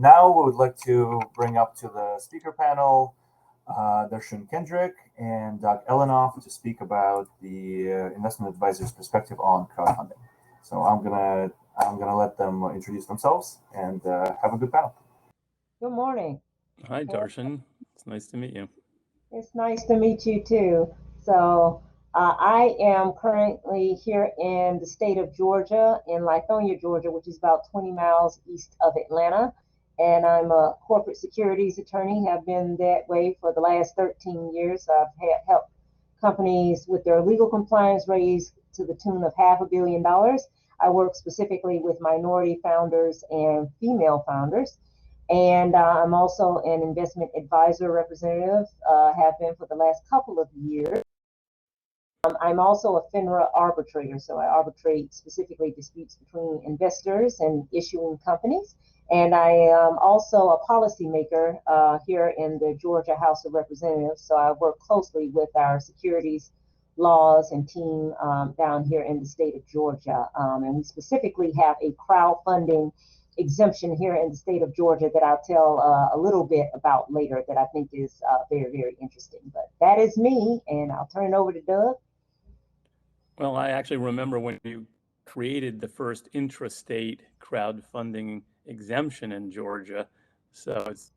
Now we would like to bring up to the speaker panel Dar'shun Kendrick and Doug Ellenoff to speak about the investment advisor's perspective on crowdfunding. So I'm gonna let them introduce themselves and have a good panel. Good morning. Hi, Dar'shun. It's nice to meet you. It's nice to meet you too. So I am currently here in the state of Georgia, in Lithonia, Georgia, which is about 20 miles east of Atlanta. And I'm a corporate securities attorney, have been that way for the last 13 years. I've helped companies with their legal compliance raise to the tune of $500 million. I work specifically with minority founders and female founders. And I'm also an investment advisor representative, have been for the last couple of years. I'm also a FINRA arbitrator, so I arbitrate specifically disputes between investors and issuing companies. And I am also a policymaker here in the Georgia House of Representatives, so I work closely with our securities laws and team down here in the state of Georgia. And we specifically have a crowdfunding exemption here in the state of Georgia that I'll tell a little bit about later that I think is very, very interesting. But that is me, and I'll turn it over to Doug. Well, I actually remember when you created the first intrastate crowdfunding exemption in Georgia. So it's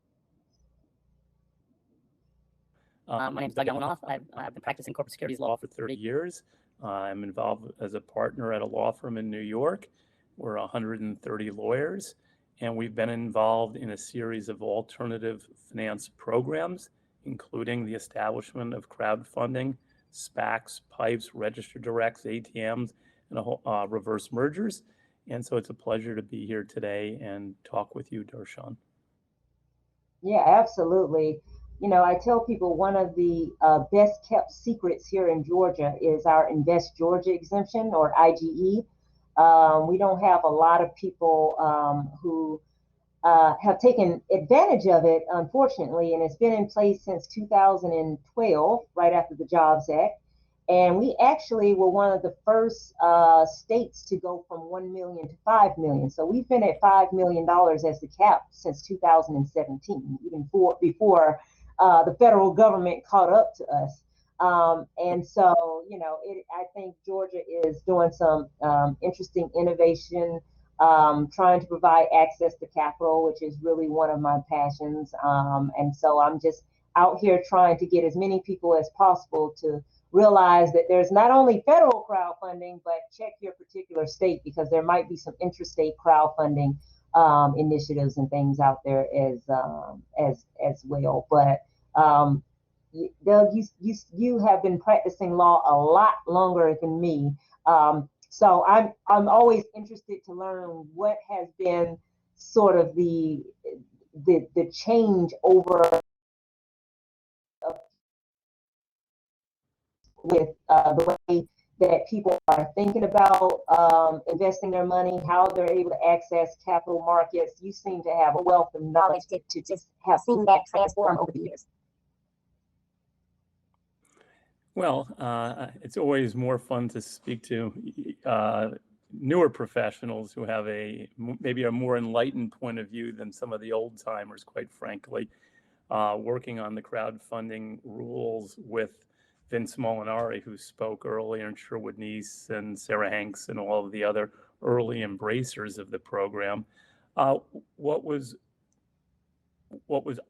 my name is Doug Ellenoff. I've been practicing corporate securities law for 30 years. I'm involved as a partner at a law firm in New York. We're 130 lawyers, and we've been involved in a series of alternative finance programs, including the establishment of crowdfunding, SPACs, PIPEs, registered directs, ATMs, and a whole reverse mergers. And so it's a pleasure to be here today and talk with you, Dar'shun. Yeah, absolutely. You know, I tell people one of the best kept secrets here in Georgia is our Invest Georgia exemption, or IGE. We don't have a lot of people who have taken advantage of it, unfortunately, and it's been in place since 2012, right after the Jobs Act. And we actually were one of the first states to go from 1 million to 5 million. So we've been at $5 million as the cap since 2017, even before the federal government caught up to us. And so, you know, I think Georgia is doing some interesting innovation, trying to provide access to capital, which is really one of my passions. And so I'm just out here trying to get as many people as possible to realize that there's not only federal crowdfunding, but check your particular state, because there might be some interstate crowdfunding initiatives and things out there as well. But Doug, you have been practicing law a lot longer than me. So I'm always interested to learn what has been sort of the change over with the way that people are thinking about investing their money, how they're able to access capital markets. You seem to have a wealth of knowledge to just have seen that transform over the years. Well, it's always more fun to speak to newer professionals who have maybe a more enlightened point of view than some of the old timers, quite frankly, working on the crowdfunding rules with Vince Molinari, who spoke earlier, and Sherwood Neese and Sarah Hanks and all of the other early embracers of the program. What was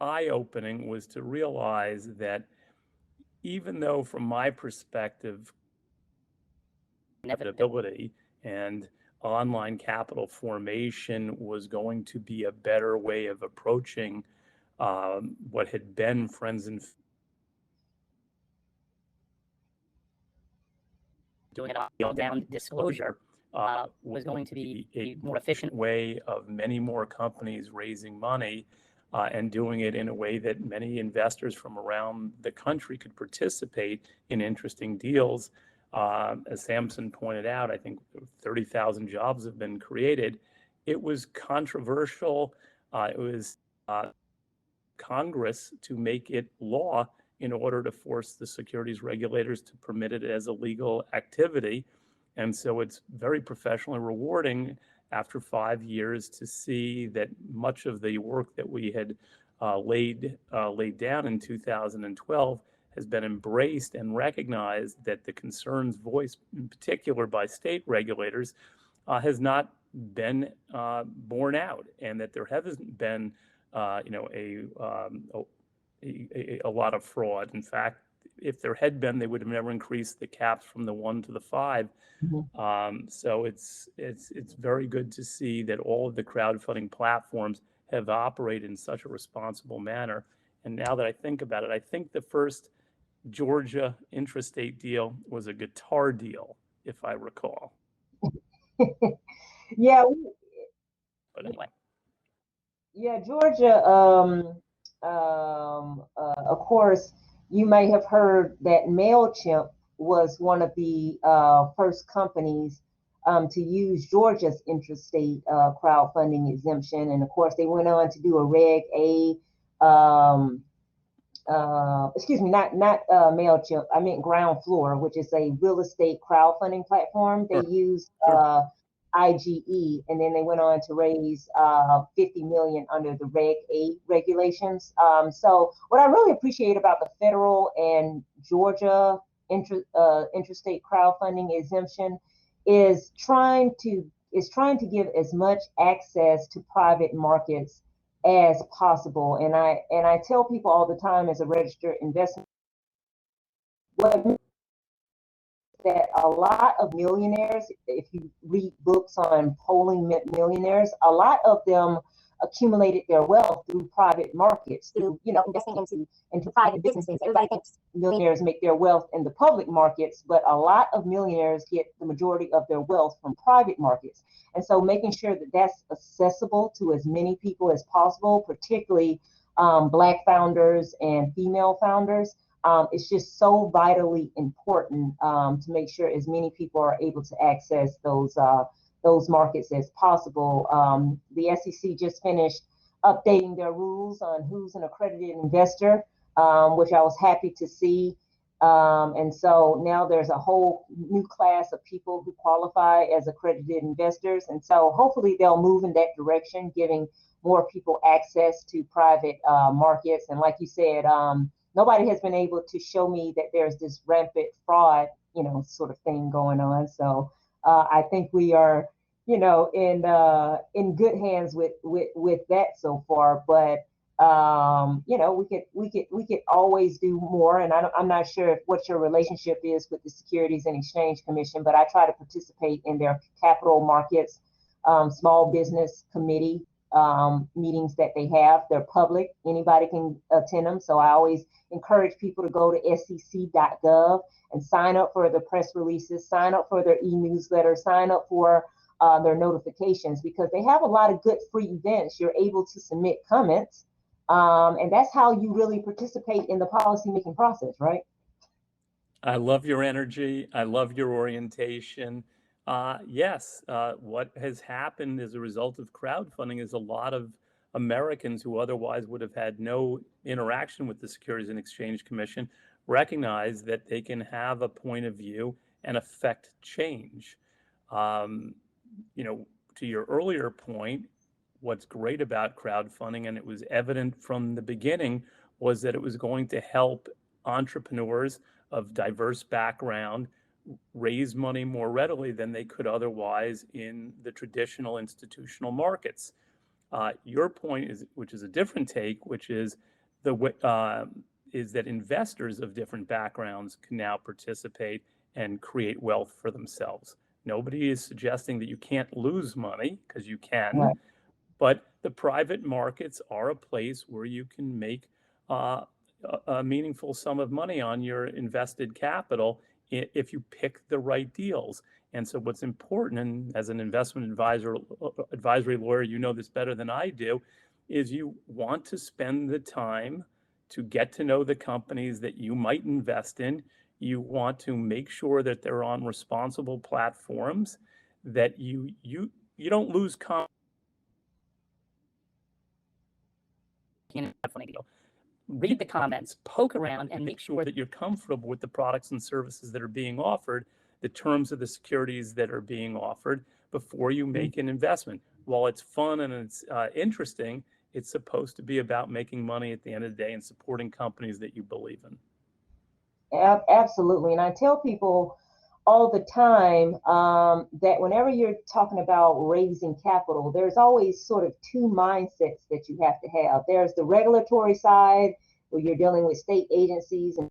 eye-opening was to realize that even though from my perspective, inevitability and online capital formation was going to be a better way of approaching what had been friends and doing it on down disclosure was going to be a more efficient way of many more companies raising money and doing it in a way that many investors from around the country could participate in interesting deals. As Samson pointed out, I think 30,000 jobs have been created. It was controversial. It was Congress to make it law in order to force the securities regulators to permit it as a legal activity. And so it's very professionally rewarding after 5 years to see that much of the work that we had laid down in 2012 has been embraced and recognized, that the concerns voiced in particular by state regulators has not been borne out, and that there hasn't been a lot of fraud. In fact, if there had been, they would have never increased the caps from the 1 to the 5. So it's very good to see that all of the crowdfunding platforms have operated in such a responsible manner. And now that I think about it, I think the first Georgia intrastate deal was a guitar deal, if I recall. Yeah. But anyway. Yeah, Georgia, of course, you may have heard that MailChimp was one of the first companies to use Georgia's intrastate crowdfunding exemption. And of course, they went on to do a RegA, excuse me, not MailChimp, I meant Ground Floor, which is a real estate crowdfunding platform. They used IGE, and then they went on to raise 50 million under the RegA regulations. So what I really appreciate about the federal and Georgia intrastate crowdfunding exemption is trying to give as much access to private markets as possible. And I tell people all the time, as a registered investor, that a lot of millionaires, if you read books on polling millionaires, a lot of them accumulated their wealth through private markets, through investing into private businesses. Everybody thinks millionaires make their wealth in the public markets, but a lot of millionaires get the majority of their wealth from private markets. And so making sure that that's accessible to as many people as possible, particularly Black founders and female founders, it's just so vitally important to make sure as many people are able to access those markets as possible. The SEC just finished updating their rules on who's an accredited investor, which I was happy to see. And so now there's a whole new class of people who qualify as accredited investors. And so hopefully they'll move in that direction, giving more people access to private markets. And like you said, nobody has been able to show me that there's this rampant fraud, sort of thing going on. So I think we are, in good hands with that so far. But we could always do more. And I'm not sure what your relationship is with the Securities and Exchange Commission, but I try to participate in their capital markets, small business committee meetings that they have. They're public. Anybody can attend them. So I always encourage people to go to sec.gov and sign up for the press releases, sign up for their e-newsletter, sign up for their notifications, because they have a lot of good free events. You're able to submit comments, and that's how you really participate in the policy-making process, right? I love your energy. I love your orientation. Yes, what has happened as a result of crowdfunding is a lot of Americans who otherwise would have had no interaction with the Securities and Exchange Commission recognize that they can have a point of view and affect change. To your earlier point, what's great about crowdfunding, and it was evident from the beginning, was that it was going to help entrepreneurs of diverse background raise money more readily than they could otherwise in the traditional institutional markets. Your point is, which is a different take, which is is that investors of different backgrounds can now participate and create wealth for themselves. Nobody is suggesting that you can't lose money, because you can, right. But the private markets are a place where you can make a meaningful sum of money on your invested capital if you pick the right deals. And so what's important, and as an investment advisory lawyer, you know this better than I do, is you want to spend the time to get to know the companies that you might invest in. You want to make sure that they're on responsible platforms, that you don't lose confidence. Read the comments, poke around, and make sure that you're comfortable with the products and services that are being offered, the terms of the securities that are being offered, before you make an investment. While it's fun and it's interesting, it's supposed to be about making money at the end of the day and supporting companies that you believe in. Absolutely. And I tell people all the time that whenever you're talking about raising capital, there's always sort of two mindsets that you have to have. There's the regulatory side, where you're dealing with state agencies and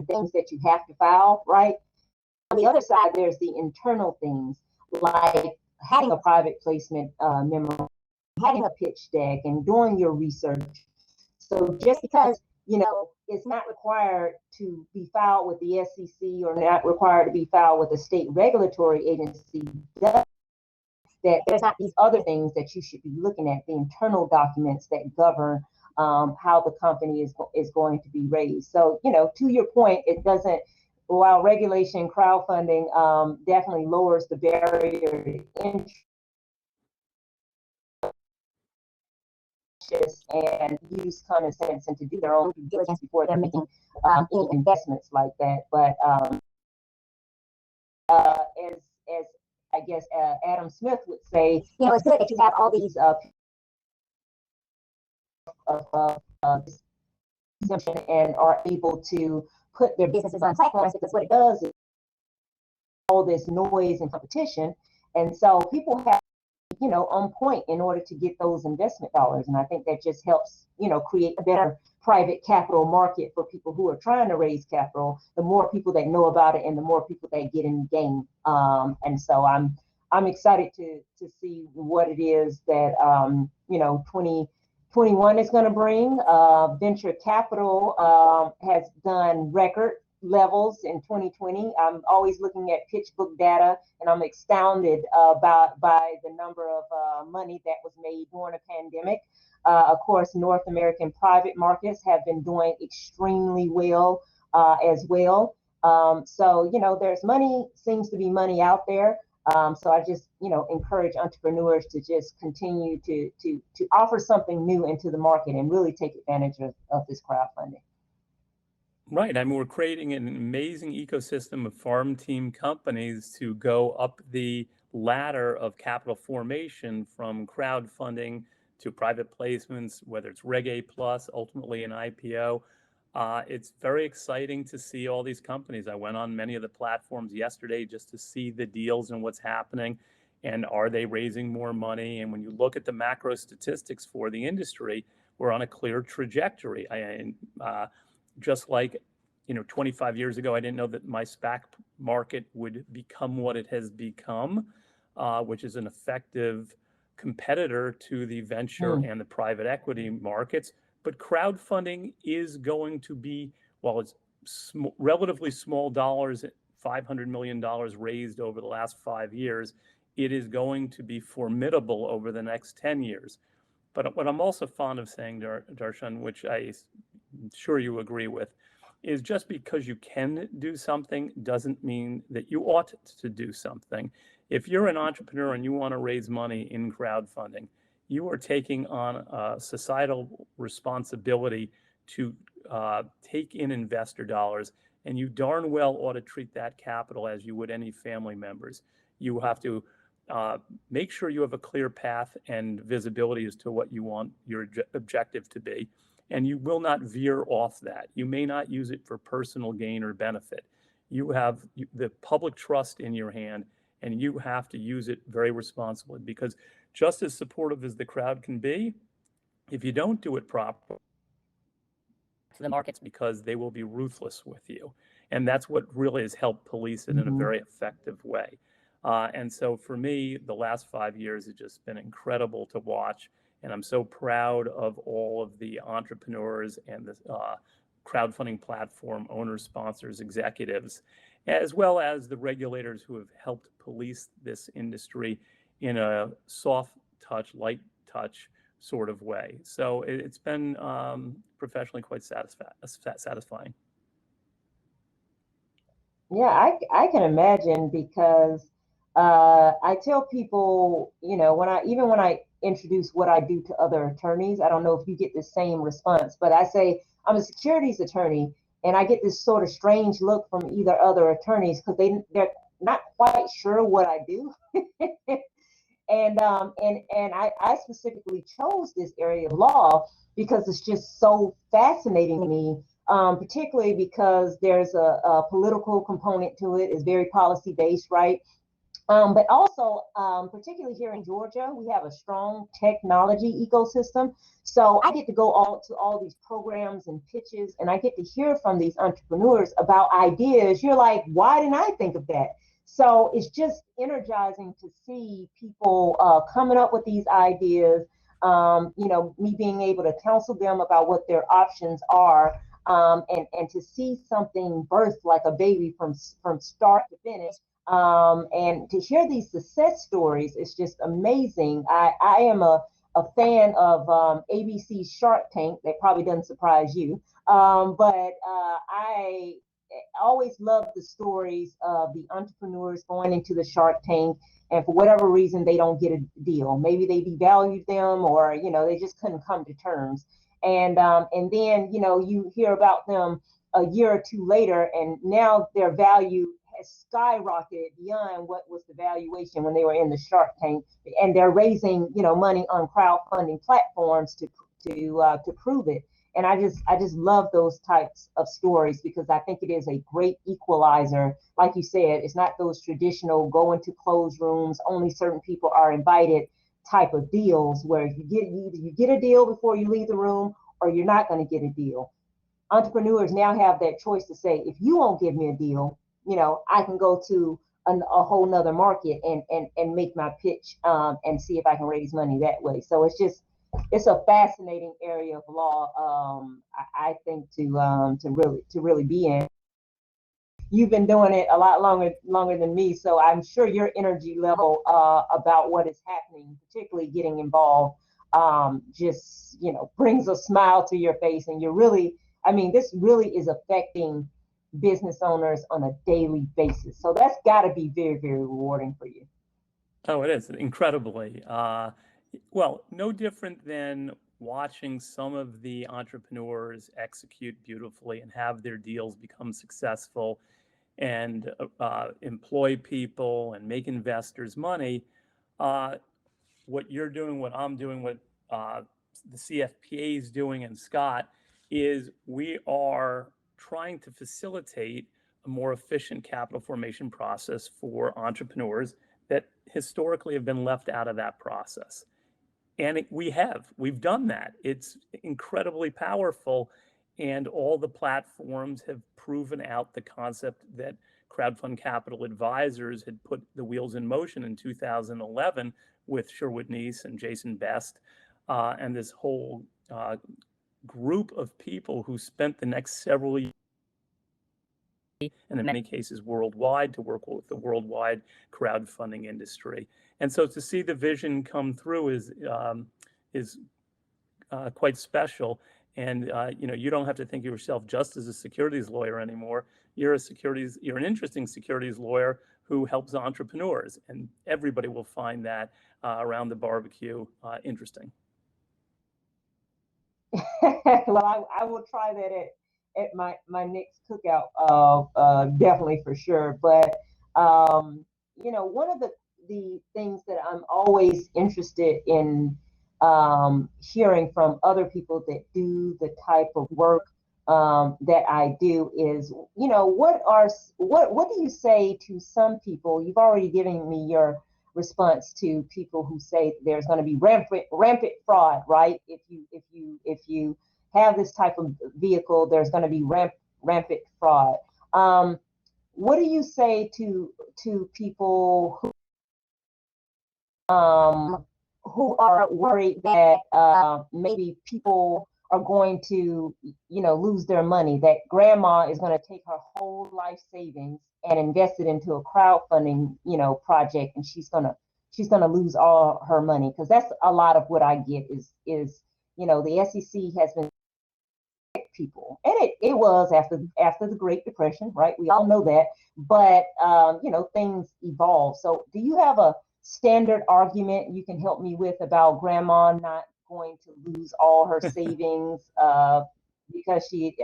things that you have to file, right? On the other side, there's the internal things like having a private placement memo, having a pitch deck, and doing your research. So just because, you know, it's not required to be filed with the SEC or not required to be filed with a state regulatory agency, that there's not these other things that you should be looking at, the internal documents that govern how the company is going to be raised. So, you know, to your point, it doesn't, while regulation, crowdfunding definitely lowers the barrier to entry and use common sense and to do their own due diligence before they're making any investments like that. But as I guess Adam Smith would say, you know, it's good that you have all these exemption and are able to put their businesses on platforms, because what it does is all this noise and competition, and so people have, you know, on point in order to get those investment dollars. And I think that just helps, you know, create a better private capital market for people who are trying to raise capital. The more people that know about it and the more people that get in the game. And so I'm excited to see what it is that, you know, 2021 is going to bring. Venture capital has done record levels in 2020. I'm always looking at PitchBook data, and I'm astounded by the number of money that was made during a pandemic. Of course, North American private markets have been doing extremely well as well. So, you know, there's money, seems to be money out there. So I just, you know, encourage entrepreneurs to just continue to offer something new into the market and really take advantage of this crowdfunding. Right. I mean, we're creating an amazing ecosystem of farm team companies to go up the ladder of capital formation, from crowdfunding to private placements, whether it's RegA plus, ultimately an IPO. It's very exciting to see all these companies. I went on many of the platforms yesterday just to see the deals and what's happening, and are they raising more money? And when you look at the macro statistics for the industry, we're on a clear trajectory. Just like, you know, 25 years ago, I didn't know that my SPAC market would become what it has become, which is an effective competitor to the venture and the private equity markets. But crowdfunding is going to be, while it's relatively small dollars, $500 million raised over the last 5 years, it is going to be formidable over the next 10 years. But what I'm also fond of saying, Dar'shun, which I'm sure you agree with, is just because you can do something doesn't mean that you ought to do something. If you're an entrepreneur and you want to raise money in crowdfunding, you are taking on a societal responsibility to take in investor dollars, and you darn well ought to treat that capital as you would any family members. You have to make sure you have a clear path and visibility as to what you want your objective to be, and you will not veer off that. You may not use it for personal gain or benefit. You have the public trust in your hand, and you have to use it very responsibly, because just as supportive as the crowd can be, if you don't do it properly to the markets, because they will be ruthless with you. And that's what really has helped police it in a very effective way. And so for me, the last 5 years has just been incredible to watch. And I'm so proud of all of the entrepreneurs and the crowdfunding platform owners, sponsors, executives, as well as the regulators who have helped police this industry in a soft touch, light touch sort of way. So it's been professionally quite satisfying. Yeah, I can imagine, because I tell people, you know, when I introduce what I do to other attorneys, I don't know if you get the same response, but I say I'm a securities attorney, and I get this sort of strange look from either other attorneys, because they're not quite sure what I do. And I specifically chose this area of law because it's just so fascinating to me, particularly because there's a political component to it. It's very policy based, right? But also, particularly here in Georgia, we have a strong technology ecosystem. So I get to go to all these programs and pitches, and I get to hear from these entrepreneurs about ideas. You're like, why didn't I think of that? So it's just energizing to see people coming up with these ideas. Me being able to counsel them about what their options are, and to see something birth like a baby from start to finish. And to hear these success stories is just amazing. I am a fan of ABC's Shark Tank. That probably doesn't surprise you. But I always love the stories of the entrepreneurs going into the Shark Tank, and for whatever reason, they don't get a deal. Maybe they devalued them, or they just couldn't come to terms. And then you hear about them a year or two later, and now their value has skyrocketed beyond what was the valuation when they were in the Shark Tank, and they're raising money on crowdfunding platforms to prove it. And I just love those types of stories, because I think it is a great equalizer. Like you said, it's not those traditional go into closed rooms, only certain people are invited type of deals, where you get a deal before you leave the room, or you're not going to get a deal. Entrepreneurs now have that choice to say, if you won't give me a deal, I can go to a whole nother market and make my pitch, and see if I can raise money that way. So it's a fascinating area of law, I think, to really be in. You've been doing it a lot longer than me, so I'm sure your energy level about what is happening, particularly getting involved, just brings a smile to your face, and this really is affecting business owners on a daily basis. So that's got to be very, very rewarding for you. Oh, it is incredibly. Well, no different than watching some of the entrepreneurs execute beautifully and have their deals become successful and employ people and make investors money. What you're doing, what I'm doing, what the CfPA is doing, and Scott, is we are trying to facilitate a more efficient capital formation process for entrepreneurs that historically have been left out of that process. And we've done that. It's incredibly powerful. And all the platforms have proven out the concept that Crowdfund Capital Advisors had put the wheels in motion in 2011 with Sherwood Neese and Jason Best, and this whole group of people who spent the next several years, and in many cases worldwide, to work with the worldwide crowdfunding industry. And so to see the vision come through is quite special. And you don't have to think of yourself just as a securities lawyer anymore. You're an interesting securities lawyer who helps entrepreneurs, and everybody will find that around the barbecue interesting. Well, I will try that at my next cookout, definitely, for sure. But one of the things that I'm always interested in hearing from other people that do the type of work that I do is, what do you say to some people? You've already given me your response to people who say there's going to be rampant fraud, right? If you have this type of vehicle, there's going to be rampant fraud. What do you say to people who are worried that maybe people are going to lose their money, that grandma is going to take her whole life savings and invest it into a crowdfunding project, and she's gonna lose all her money? Because that's a lot of what I get is the SEC has been people, and it was after the Great Depression, right? We all know that, but things evolve. So do you have a standard argument you can help me with about grandma not going to lose all her savings because she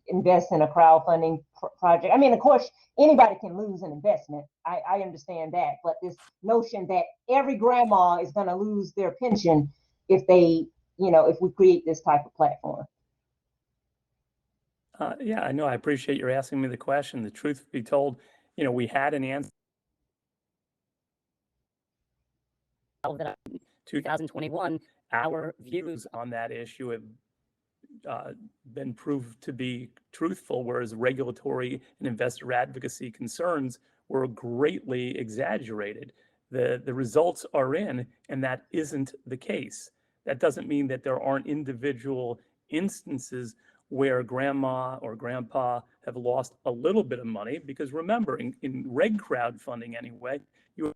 invest in a crowdfunding project. I mean, of course, anybody can lose an investment. I understand that, but this notion that every grandma is going to lose their pension if they, if we create this type of platform. Yeah, I know. I appreciate you asking me the question. The truth be told, we had an answer. 2021, our views on that issue have been proved to be truthful, whereas regulatory and investor advocacy concerns were greatly exaggerated. The results are in, and that isn't the case. That doesn't mean that there aren't individual instances where grandma or grandpa have lost a little bit of money, because remember, in reg crowdfunding anyway, you have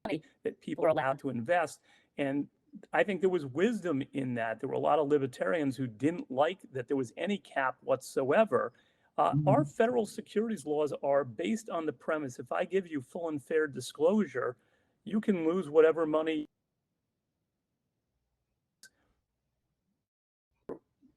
money that people are allowed to invest. And I think there was wisdom in that. There were a lot of libertarians who didn't like that there was any cap whatsoever. Our federal securities laws are based on the premise, if I give you full and fair disclosure, you can lose whatever money.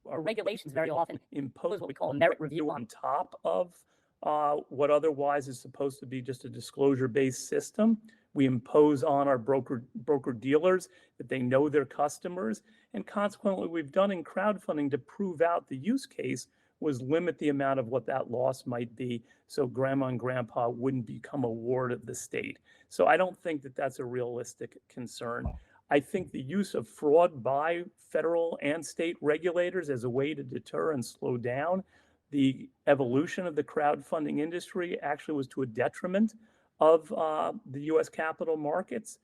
Our regulations very often impose what we call a merit review on top of what otherwise is supposed to be just a disclosure-based system. We impose on our broker dealers that they know their customers, and consequently, what we've done in crowdfunding to prove out the use case was limit the amount of what that loss might be, so grandma and grandpa wouldn't become a ward of the state. So I don't think that that's a realistic concern. I think the use of fraud by federal and state regulators as a way to deter and slow down the evolution of the crowdfunding industry actually was to a detriment of the U.S. capital markets,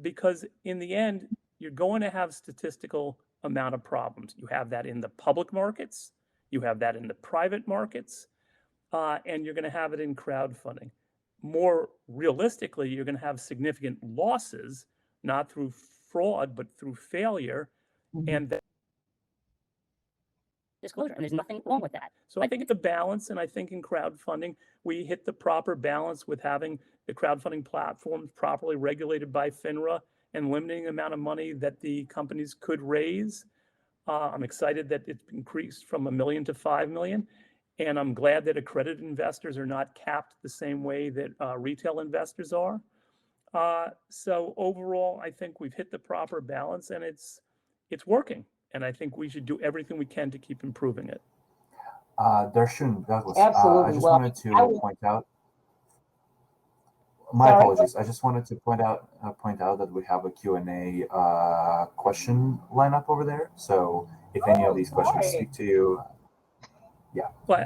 because in the end, you're going to have statistical amount of problems. You have that in the public markets, you have that in the private markets, and you're going to have it in crowdfunding. More realistically, you're going to have significant losses, not through fraud, but through failure. And that disclosure, and there's nothing wrong with that. So I think it's a balance, and I think in crowdfunding, we hit the proper balance with having the crowdfunding platforms properly regulated by FINRA and limiting the amount of money that the companies could raise. I'm excited that it's increased from $1 million to $5 million. And I'm glad that accredited investors are not capped the same way that retail investors are. So overall, I think we've hit the proper balance, and it's working. And I think we should do everything we can to keep improving it. Dar'shun, Douglas, Absolutely. I just wanted to point out. My apologies. I just wanted to point out that we have a Q&A question lineup over there. So if any of these questions speak to you, yeah. Well,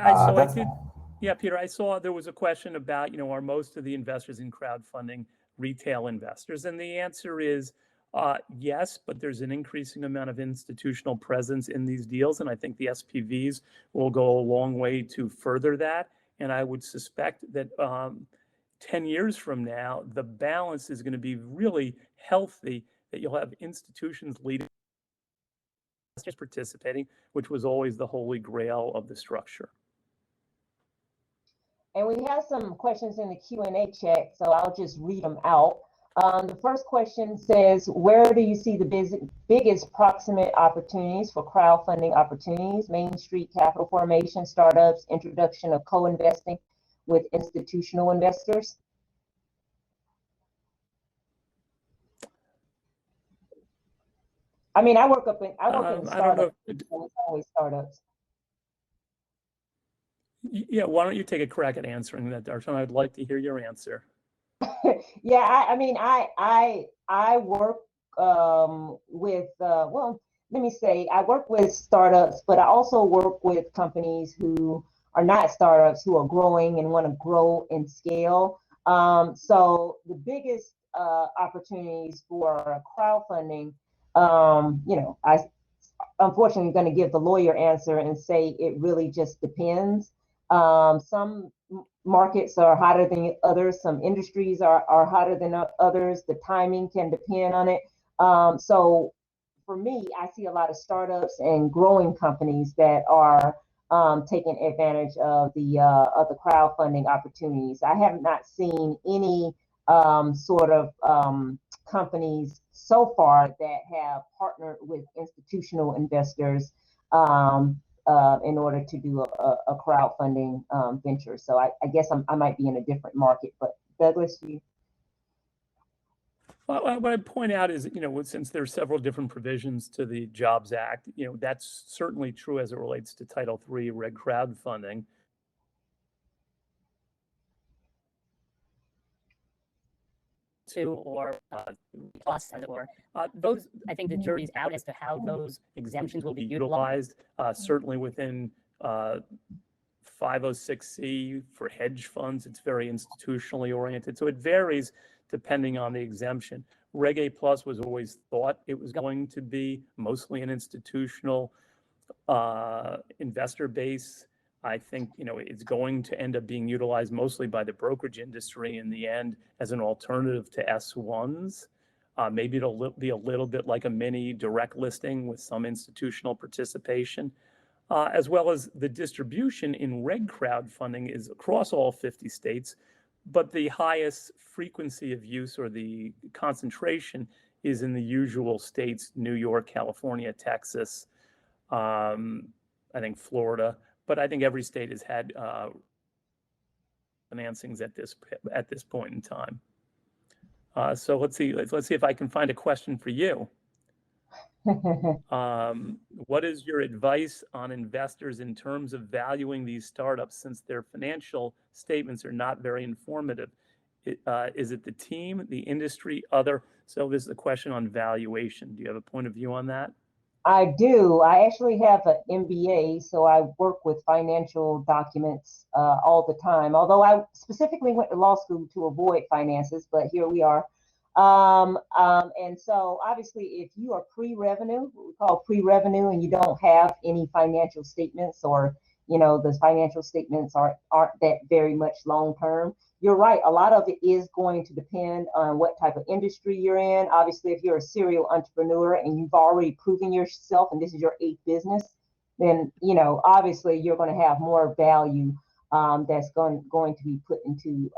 yeah, Peter, I saw there was a question about, are most of the investors in crowdfunding retail investors? And the answer is yes, but there's an increasing amount of institutional presence in these deals. And I think the SPVs will go a long way to further that. And I would suspect that 10 years from now, the balance is going to be really healthy, that you'll have institutions leading, investors participating, which was always the holy grail of the structure. And we have some questions in the Q&A chat, so I'll just read them out. The first question says, where do you see the biggest proximate opportunities for crowdfunding opportunities, Main Street capital formation, startups, introduction of co-investing with institutional investors? I mean, I work in startups. It's always startups. Yeah, why don't you take a crack at answering that, Dar'shun? I'd like to hear your answer. Yeah, I work with, well, let me say, I work with startups, but I also work with companies who are not startups, who are growing and want to grow and scale. So the biggest opportunities for crowdfunding, I unfortunately going to give the lawyer answer and say it really just depends. Some markets are hotter than others. Some industries are hotter than others. The timing can depend on it. So for me, I see a lot of startups and growing companies that are taking advantage of the crowdfunding opportunities. I have not seen any sort of companies so far that have partnered with institutional investors in order to do a crowdfunding venture. So I guess I might be in a different market. But Douglas, you. Well, what I'd point out is, since there's several different provisions to the Jobs Act, that's certainly true as it relates to Title III reg crowdfunding. Or plus, as it were. Those, I think the jury's out as to how those exemptions will be utilized, certainly within 506C for hedge funds. It's very institutionally oriented. So it varies depending on the exemption. RegA Plus was always thought it was going to be mostly an institutional investor base. I think, it's going to end up being utilized mostly by the brokerage industry in the end as an alternative to S1s. Maybe it'll be a little bit like a mini direct listing with some institutional participation, as well as the distribution in reg crowdfunding is across all 50 states, but the highest frequency of use or the concentration is in the usual states: New York, California, Texas, I think Florida. But I think every state has had financings at this point in time. So let's see if I can find a question for you. What is your advice on investors in terms of valuing these startups, since their financial statements are not very informative? Is it the team, the industry, other? So this is a question on valuation. Do you have a point of view on that? I do. I actually have an MBA, so I work with financial documents all the time. Although I specifically went to law school to avoid finances, but here we are. And so obviously, if you are pre-revenue, what we call pre-revenue, and you don't have any financial statements, or the financial statements aren't that very much long term, you're right. A lot of it is going to depend on what type of industry you're in. Obviously, if you're a serial entrepreneur and you've already proven yourself and this is your 8th business, then obviously you're going to have more value that's going to be put into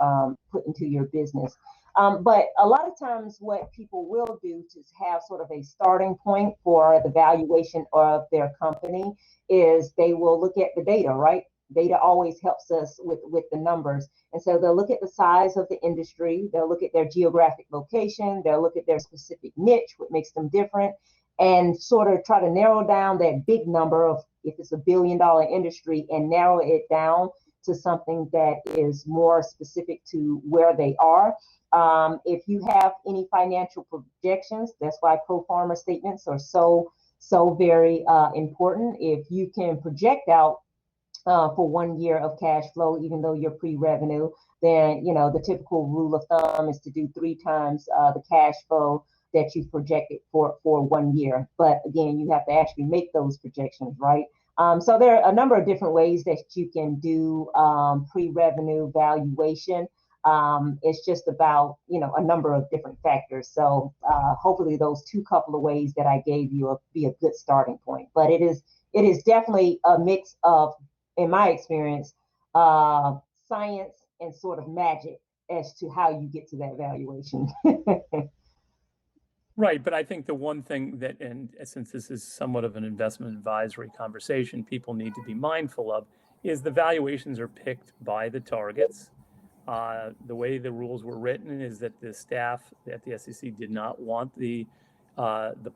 your business. But a lot of times what people will do to have sort of a starting point for the valuation of their company is they will look at the data, right? Data always helps us with the numbers. And so they'll look at the size of the industry, they'll look at their geographic location, they'll look at their specific niche, what makes them different, and sort of try to narrow down that big number of, if it's $1 billion industry, and narrow it down to something that is more specific to where they are. If you have any financial projections, that's why pro forma statements are so very important. If you can project out for 1 year of cash flow, even though you're pre-revenue, then the typical rule of thumb is to do 3 times the cash flow that you projected for 1 year. But again, you have to actually make those projections, right? So there are a number of different ways that you can do pre-revenue valuation. It's just about a number of different factors. So hopefully those couple of ways that I gave you will be a good starting point. But it is definitely a mix of, in my experience, science and sort of magic as to how you get to that valuation. Right, but I think the one thing that, and since this is somewhat of an investment advisory conversation, people need to be mindful of is the valuations are picked by the targets. The way the rules were written is that the staff at the SEC did not want the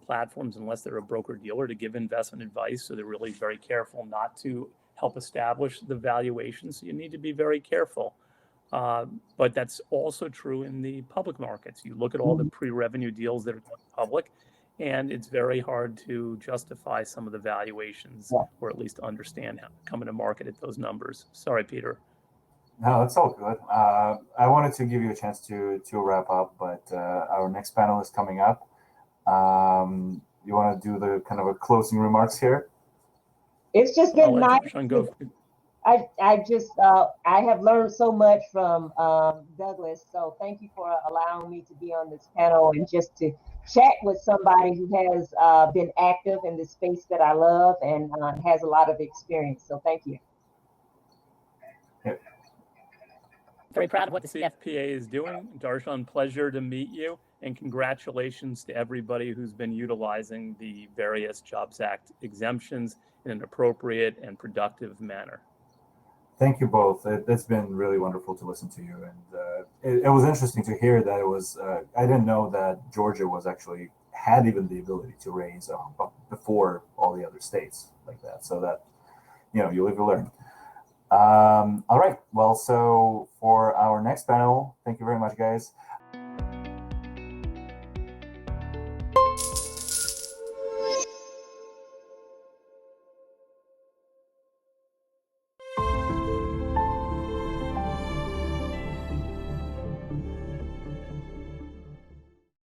platforms, unless they're a broker dealer, to give investment advice. So they're really very careful not to help establish the valuation. So you need to be very careful. But that's also true in the public markets. You look at all the pre-revenue deals that are going public, and it's very hard to justify some of the valuations, or at least understand how coming to market at those numbers. Sorry, Peter. No, it's all good. I wanted to give you a chance to wrap up, but our next panel is coming up. You want to do the kind of a closing remarks here? It's just been nice. I have learned so much from Douglas. So thank you for allowing me to be on this panel and just to chat with somebody who has been active in the space that I love and has a lot of experience. So thank you. Very proud of what the CfPA is doing. Dar'shun, pleasure to meet you. And congratulations to everybody who's been utilizing the various Jobs Act exemptions in an appropriate and productive manner. Thank you both. It's been really wonderful to listen to you, and it was interesting to hear that it was. I didn't know that Georgia was actually had even the ability to raise before all the other states like that. So that you live, you learn. All right. Well, so for our next panel, thank you very much, guys.